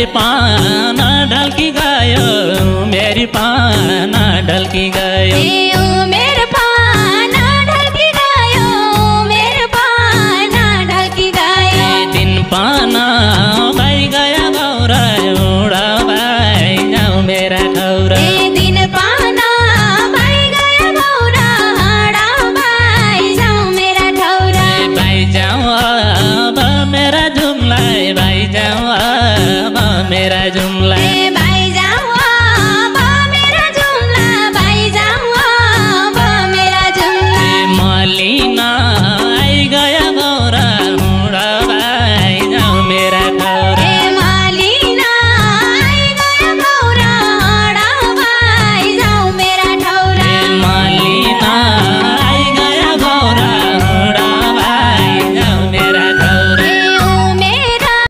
मेरी पाना ढलकी गयो मेरी पाना ढलकी गयो मेरो पाना ढलकी गयो मेरो पाना ढलकी गयो दिन पाना भाइ गया गौरा उडा भाइ जाऊ मेरा ठौरा दिन पाना भाइ गयो गौरा उडा भाइ जाऊ मेरा ठौरा भाइ जाऊ अब मेरा जुमलाई भाइ जाऊ अब मेरा जुम